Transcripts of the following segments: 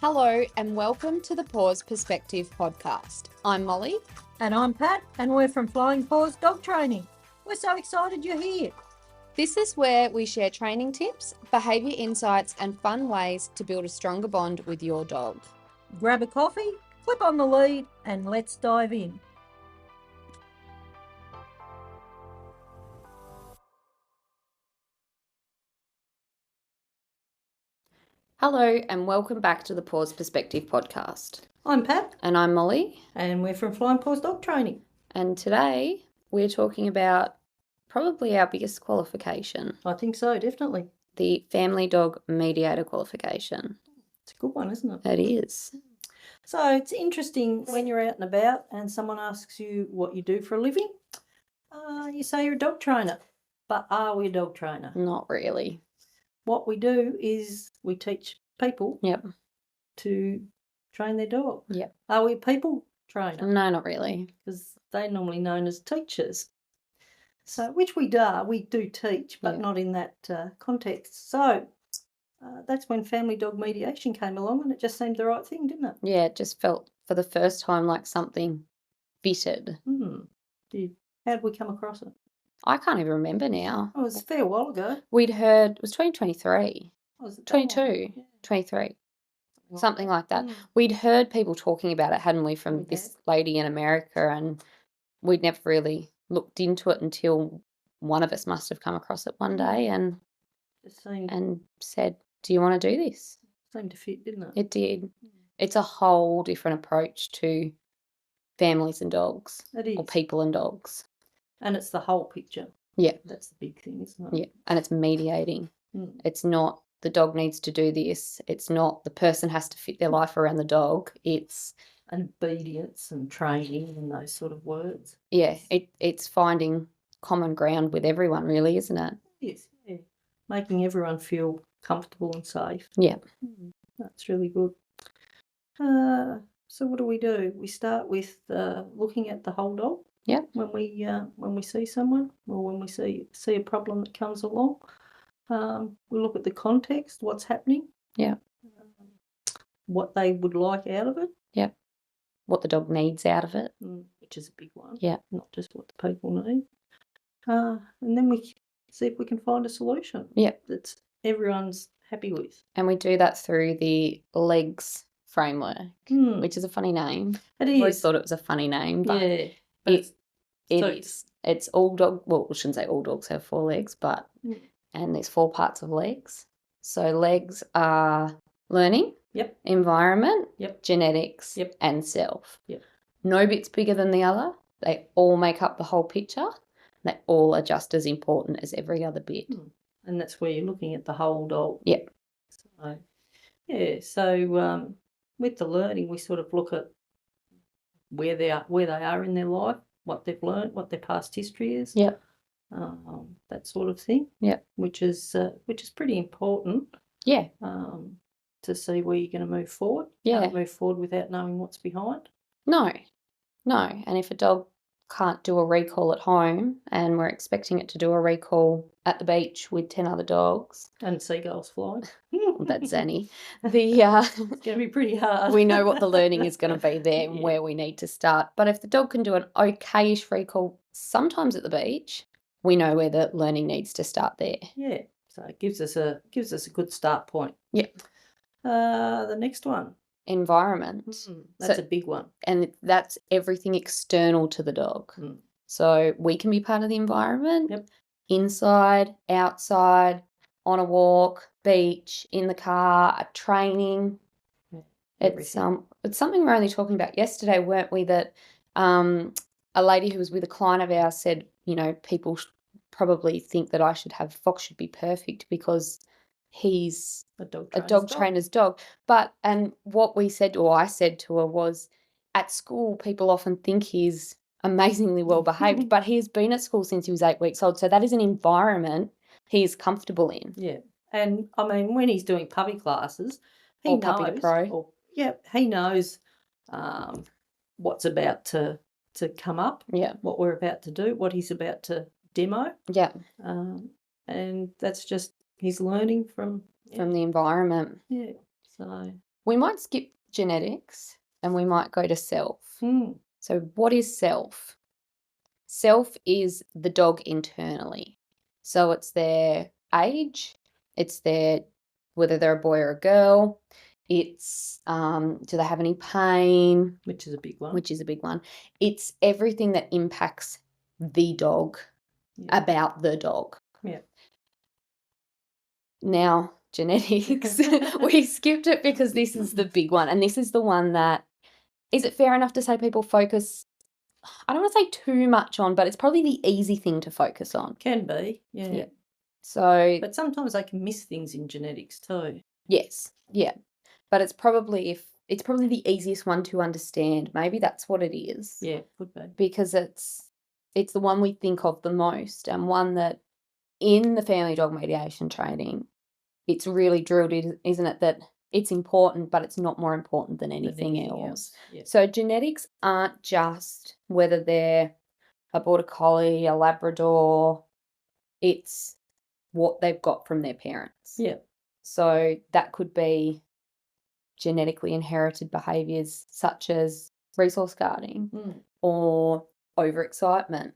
Hello and welcome to the Paws Perspective podcast. I'm Molly. And I'm Pat, and we're from Flying Paws Dog Training. We're so excited you're here. This is where we share training tips, behaviour insights and fun ways to build a stronger bond with your dog. Grab a coffee, flip on the lead, and let's dive in. Hello and welcome back to the Paws Perspective podcast. I'm Pat. And I'm Molly. And we're from Flying Paws Dog Training. And today we're talking about probably our biggest qualification. I think so, definitely. The Family Dog Mediator qualification. It's a good one, isn't it? It is. So it's interesting when you're out and about and someone asks you what you do for a living. You say you're a dog trainer. But are we a dog trainer? Not really. What we do is we teach people to train their dog. Yep. Are we a people trainer? No, not really. Because they're normally known as teachers. So, which we do teach, but not in that context. So, that's when Family Dog Mediation came along and it just seemed the right thing, didn't it? Yeah, it just felt for the first time like something fitted. How did we come across it? I can't even remember now. Oh, it was a fair while ago. We'd heard, it was 2023. Was it 22, 23, something like that. We'd heard people talking about it, hadn't we, from this lady in America, and we'd never really looked into it until one of us must have come across it one day and said, do you want to do this? Seemed to fit, didn't it? It did. It's a whole different approach to families and dogs. It is. Or people and dogs. And it's the whole picture. Yeah. That's the big thing, isn't it? Yeah. And it's mediating. It's not the dog needs to do this. It's not the person has to fit their life around the dog. It's obedience and training and those sort of words. Yeah. It's finding common ground with everyone, really, isn't it? Yes. Yeah. Making everyone feel comfortable and safe. Yeah. That's really good. So what do? We start with looking at the whole dog. Yeah. When we see someone or when we see a problem that comes along, we look at the context, what's happening. Yeah. What they would like out of it. Yeah. What the dog needs out of it. Which is a big one. Yeah. Not just what the people need. And then we see if we can find a solution. Yeah. That everyone's happy with. And we do that through the LEGS framework, which is a funny name. It is. I always thought it was a funny name, but it is. It's all dog. Well, I shouldn't say all dogs have 4 legs, but and there's 4 parts of legs. So legs are learning, environment, genetics, and self. No bit's bigger than the other. They all make up the whole picture. They all are just as important as every other bit. And that's where you're looking at the whole dog. Yep. So with the learning, we sort of look at where they are in their life, what they've learned, what their past history is. Yep. That sort of thing. Yep. Which is pretty important. Yeah. To see where you're going to move forward. Yeah. Can't move forward without knowing what's behind. No. And if a dog can't do a recall at home and we're expecting it to do a recall at the beach with 10 other dogs. And seagulls flying. That's Zanny. It's going to be pretty hard. We know what the learning is going to be there and where we need to start. But if the dog can do an okayish recall sometimes at the beach, we know where the learning needs to start there. Yeah. So it gives us a good start point. Yeah. The next one. Environment. That's a big one. And that's everything external to the dog. So we can be part of the environment. Yep. Inside, outside, on a walk, beach, in the car, training. It's something we're only talking about yesterday, weren't we? That a lady who was with a client of ours said, people probably think that Fox should be perfect because he's a dog trainer's dog. And what we said, or I said to her, was at school people often think he's amazingly well behaved, but he's been at school since he was 8 weeks old. So that is an environment he's comfortable in. Yeah. And I mean, when he's doing puppy classes, he knows. Puppy to pro. He knows what's about to come up. Yeah. What we're about to do, what he's about to demo. Yeah. And that's just he's learning from the environment. Yeah. So We might skip genetics and we might go to self. So what is self? Self is the dog internally. So it's their age, it's their whether they're a boy or a girl, it's do they have any pain? Which is a big one. Which is a big one. It's everything that impacts the dog, about the dog. Yeah. Now, genetics, we skipped it because this is the big one. And this is the one that, is it fair enough to say people focus, I don't want to say too much on, but it's probably the easy thing to focus on. Can be, yeah. So, but sometimes they can miss things in genetics too. Yes, yeah. But it's probably the easiest one to understand. Maybe that's what it is. Yeah, could be. Because it's the one we think of the most, and one that in the family dog mediation training, it's really drilled in, isn't it, that it's important, but it's not more important than anything else. Yeah. So genetics aren't just whether they're a border collie, a Labrador, it's what they've got from their parents. Yeah. So that could be genetically inherited behaviours such as resource guarding or overexcitement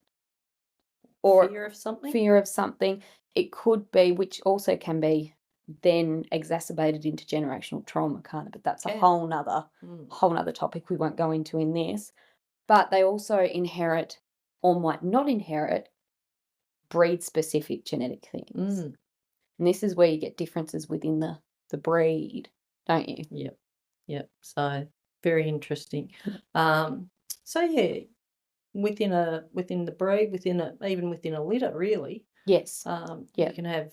or fear of something. It could be, which also can be then exacerbated into generational trauma, can't it? But that's a whole nother topic we won't go into in this. But they also inherit or might not inherit breed-specific genetic things. And this is where you get differences within the breed, don't you? Yep. So very interesting. So yeah, within the breed, even within a litter, really. Yes. You can have,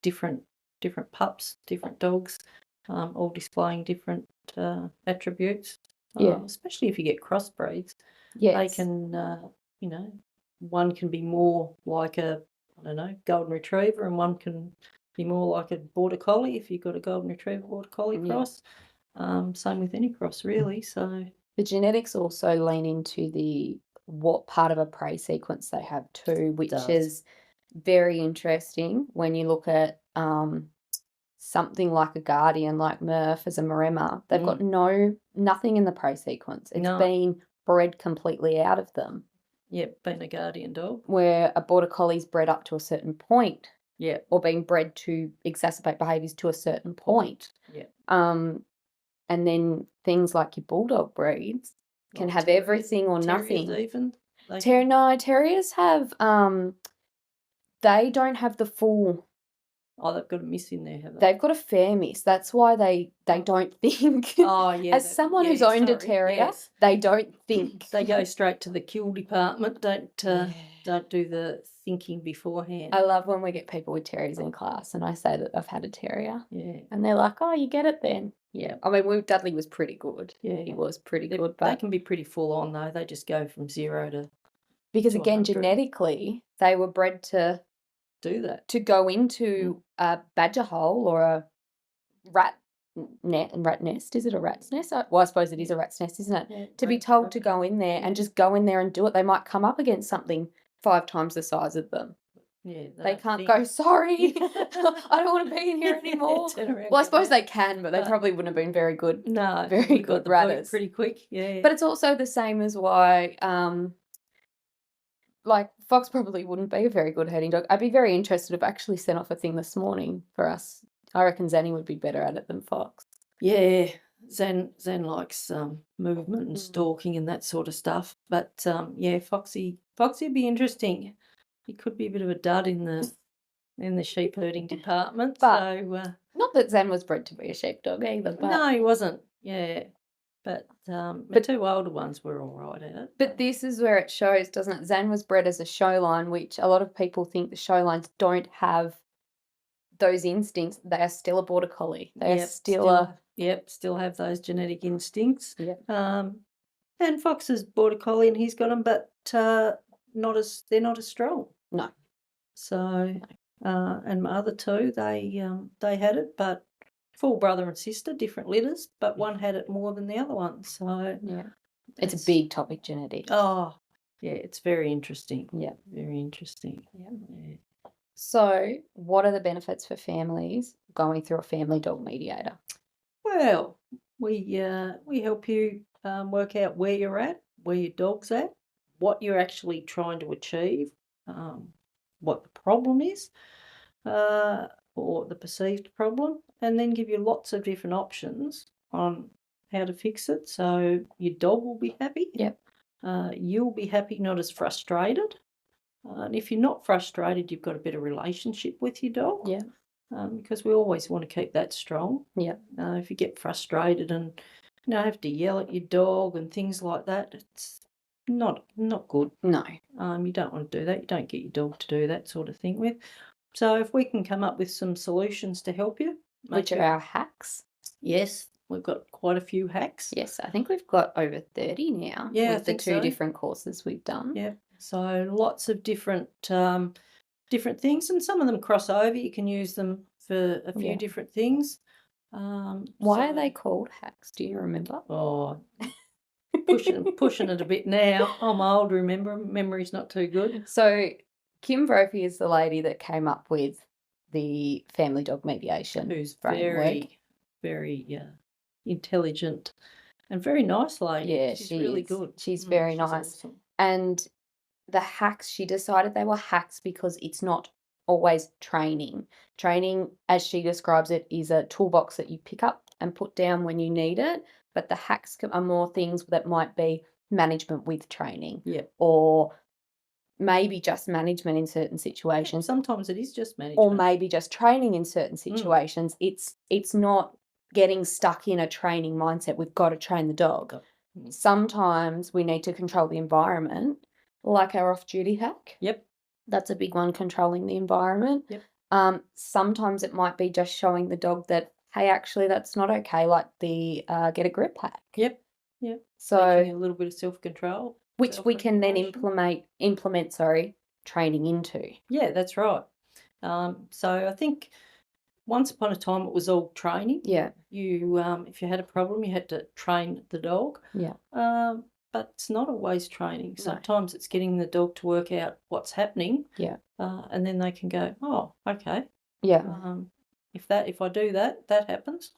different pups, different dogs, all displaying different attributes. Especially if you get crossbreeds. Yes. They can, one can be more like a, golden retriever, and one can be more like a border collie if you've got a golden retriever border collie cross. Same with any cross, really. So the genetics also lean into what part of a prey sequence they have too, which is very interesting when you look at something like a guardian, like Murph as a Maremma. They've got nothing in the prey sequence. It's been bred completely out of them. Yep, being a guardian dog. Where a border collie's bred up to a certain point. Yeah. Or being bred to exacerbate behaviours to a certain point. Yeah. And then things like your bulldog breeds can have everything or nothing. Even. Terriers have they don't have the full. Oh, they've got a miss in there, have they? They've got a fair miss. That's why they don't think. Oh, yeah. As someone who's owned a terrier, they don't think. They go straight to the kill department. Don't do the thinking beforehand. I love when we get people with terriers in class, and I say that I've had a terrier. Yeah. And they're like, "Oh, you get it then." Yeah. I mean, Dudley was pretty good. Yeah. He was pretty good, but they can be pretty full on though. They just go from 0 to. Because again, genetically, they were bred to do that, to go into a badger hole or a rat nest. Is it a rat's nest? Well, I suppose it is a rat's nest, isn't it? Yeah, to be told to go in there and just go in there and do it. They might come up against something 5 times the size of them. Yeah, they can't go, sorry, I don't want to be in here anymore. Well, I suppose they can, but they probably wouldn't have been very good. No, very good ratters. Pretty quick, yeah. But it's also the same as why, like Fox probably wouldn't be a very good herding dog. I'd be very interested. I've actually sent off a thing this morning for us. I reckon Zanny would be better at it than Fox. Yeah, Zen likes movement and stalking and that sort of stuff. But yeah, Foxy'd be interesting. He could be a bit of a dud in the sheep herding department. But not that Zen was bred to be a sheepdog either. But no, he wasn't. Yeah. But the 2 older ones were all right at it. But this is where it shows, doesn't it? Zan was bred as a showline, which a lot of people think the showlines don't have those instincts. They are still a border collie. They are still still have those genetic instincts. Yep. And Fox is border collie and he's got them, but they're not as strong. No. So, and my other 2, they had it, but full brother and sister, different litters, but one had it more than the other one. So yeah, it's a big topic, genetics. Oh, yeah, it's very interesting. Yeah, very interesting. Yeah. So, what are the benefits for families going through a family dog mediator? Well, we help you work out where you're at, where your dog's at, what you're actually trying to achieve, what the problem is, or the perceived problem, and then give you lots of different options on how to fix it. So your dog will be happy. Yep. You'll be happy, not as frustrated. And if you're not frustrated, you've got a better relationship with your dog. Yeah. Because we always want to keep that strong. Yeah. If you get frustrated and have to yell at your dog and things like that, it's not good. No. You don't want to do that. You don't get your dog to do that sort of thing with. So if we can come up with some solutions to help you, which are our hacks. Yes, we've got quite a few hacks. Yes, I think we've got over 30 now. Yeah, with the two different courses we've done. Yeah, so lots of different things, and some of them cross over. You can use them for a few different things. Why are they called hacks? Do you remember? Oh, pushing it a bit now. I'm old, remember. Memory's not too good. So Kim Brophy is the lady that came up with the Family Dog Mediation. Who's framework. very intelligent and very nice lady. Yeah, she's really good. She's very nice. Awesome. And the hacks, she decided they were hacks because it's not always training. Training, as she describes it, is a toolbox that you pick up and put down when you need it. But the hacks are more things that might be management with training. Yeah. Or maybe just management in certain situations. Yeah, sometimes it is just management. Or maybe just training in certain situations. It's not getting stuck in a training mindset. We've got to train the dog. Sometimes we need to control the environment, like our off-duty hack. Yep. That's a big one, controlling the environment. Yep. Sometimes it might be just showing the dog that, hey, actually that's not okay, like the get a grip hack. Yep. Yep. So taking a little bit of self-control. Which we can then implement training into. Yeah, that's right. So I think once upon a time it was all training. Yeah. You if you had a problem, you had to train the dog. Yeah. But it's not always training. Sometimes it's getting the dog to work out what's happening. Yeah. And then they can go, oh, okay. Yeah. If I do that, that happens.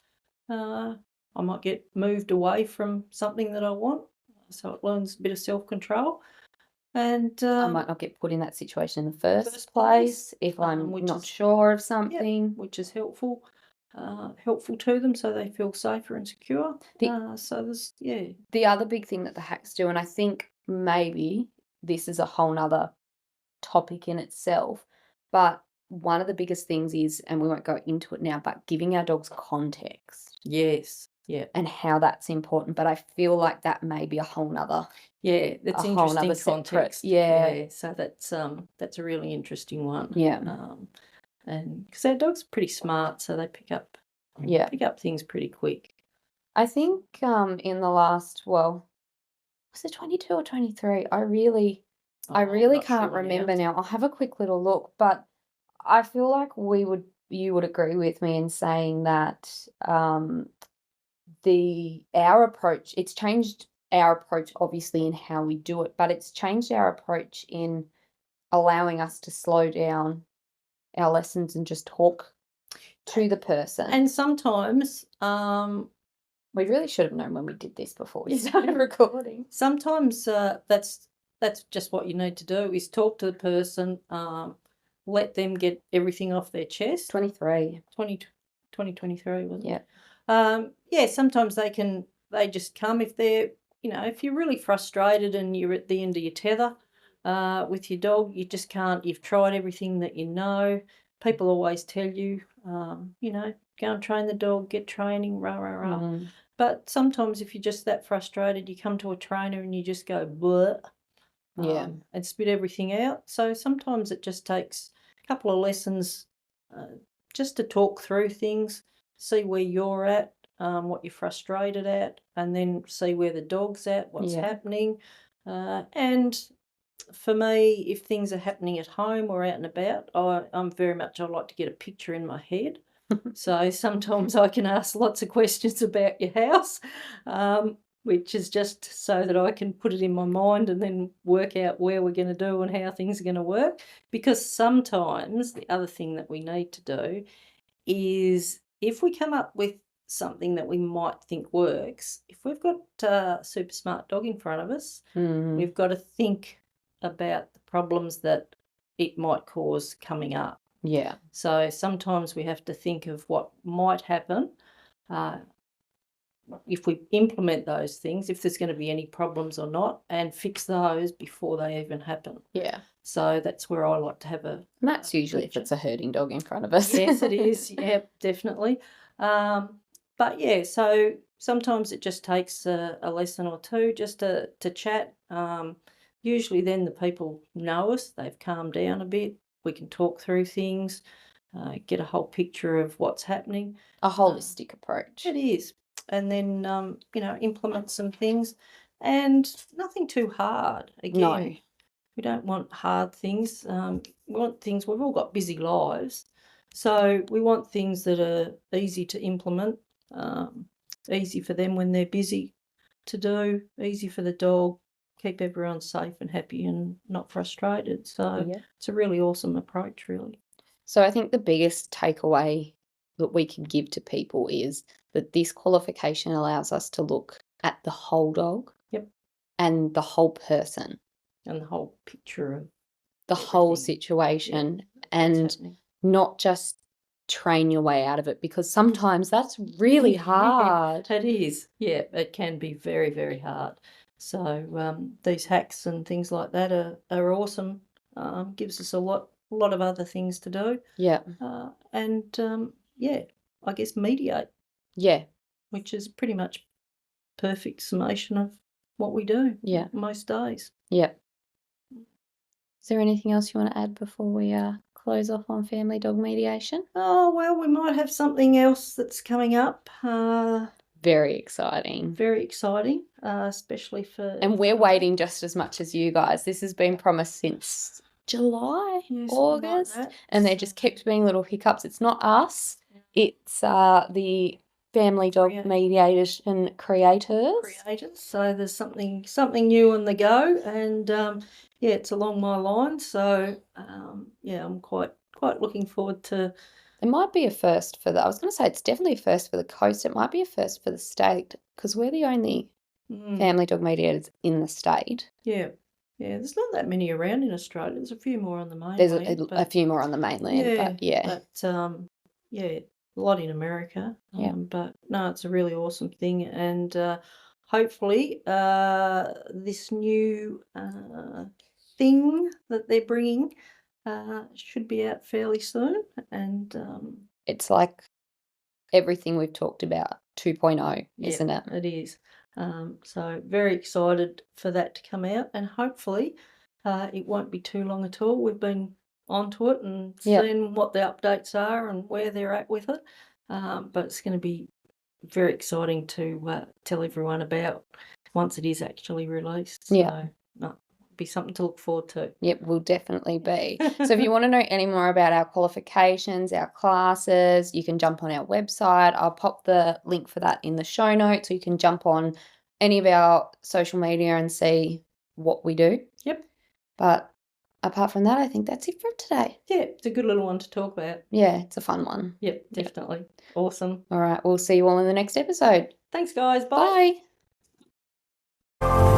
I might get moved away from something that I want. So it learns a bit of self-control. And I might not get put in that situation in the first place if I'm not sure of something. Which is helpful to them, so they feel safer and secure. So there's, The other big thing that the hacks do, and I think maybe this is a whole nother topic in itself, but one of the biggest things is, and we won't go into it now, but giving our dogs context. Yes. Yeah. And how that's important. But I feel like that may be a whole nother. Yeah, that's interesting context. Yeah. So that's a really interesting one. Yeah. And because our dog's pretty smart, so they pick up things pretty quick. I think in the last, was it 22 or 23? I really can't remember now. I'll have a quick little look, but I feel like you would agree with me in saying that our approach, it's changed our approach obviously in how we do it, but it's changed our approach in allowing us to slow down our lessons and just talk to the person. And sometimes we really should have known when we did this before we started recording. Sometimes that's just what you need to do, is talk to the person, let them get everything off their chest. 2023, wasn't it? Yeah. Sometimes they just come if they're, if you're really frustrated and you're at the end of your tether with your dog, you just can't, you've tried everything that you know. People always tell you, go and train the dog, get training, rah, rah, rah. Mm. But sometimes if you're just that frustrated, you come to a trainer and you just go, bleh, and spit everything out. So sometimes it just takes a couple of lessons just to talk through things, see where you're at, what you're frustrated at, and then see where the dog's at, what's happening. And for me, if things are happening at home or out and about, I like to get a picture in my head. So sometimes I can ask lots of questions about your house, which is just so that I can put it in my mind and then work out where we're going to do and how things are going to work. Because sometimes the other thing that we need to do is, if we come up with something that we might think works, if we've got a super smart dog in front of us, we've got to think about the problems that it might cause coming up. Yeah. So sometimes we have to think of what might happen if we implement those things, if there's going to be any problems or not, and fix those before they even happen. Yeah. So that's where I like to have And that's usually if it's a herding dog in front of us. Yes, it is. Yeah, definitely. But yeah, so sometimes it just takes a lesson or two just to chat. Usually then the people know us, they've calmed down a bit. We can talk through things, get a whole picture of what's happening. A holistic approach. It is. And then, implement some things, and nothing too hard. Again, No. we don't want hard things. We want things, we've all got busy lives. So we want things that are easy to implement, easy for them when they're busy to do, easy for the dog, keep everyone safe and happy and not frustrated. So it's a really awesome approach, really. So I think the biggest takeaway that we can give to people is that this qualification allows us to look at the whole dog. Yep. And the whole person. And the whole picture of the whole situation, and not just train your way out of it, because sometimes that's really hard. It is. Yeah, it can be very, very hard. So these hacks and things like that are awesome. Gives us a lot of other things to do. Yeah. I guess mediate. Yeah. Which is pretty much perfect summation of what we do. Yeah. Most days. Yeah. Is there anything else you want to add before we close off on family dog mediation? Oh, well, we might have something else that's coming up. Very exciting. Very exciting, especially for... And we're waiting just as much as you guys. This has been promised since July, August, like and there just kept being little hiccups. It's not us. It's the Family Dog Mediation creators. So there's something new on the go, and it's along my line. So I'm quite looking forward to. It might be a first for I was going to say it's definitely a first for the coast. It might be a first for the state, because we're the only family dog mediators in the state. Yeah. Yeah, there's not that many around in Australia. There's a few more on the mainland. There's a few more on the mainland, a lot in America. But no, it's a really awesome thing, and hopefully this new thing that they're bringing should be out fairly soon. And it's like everything we've talked about 2.0, isn't it? It is. So very excited for that to come out, and hopefully it won't be too long at all. We've been onto it and seeing what the updates are and where they're at with it. But it's going to be very exciting to tell everyone about once it is actually released. Yeah. So, it'll be something to look forward to. Yep, will definitely be. So if you want to know any more about our qualifications, our classes, you can jump on our website. I'll pop the link for that in the show notes, so you can jump on any of our social media and see what we do. Yep. But apart from that, I think that's it for today. Yeah, it's a good little one to talk about. Yeah, it's a fun one. Yep, definitely. Yep. Awesome. All right, we'll see you all in the next episode. Thanks, guys. Bye. Bye.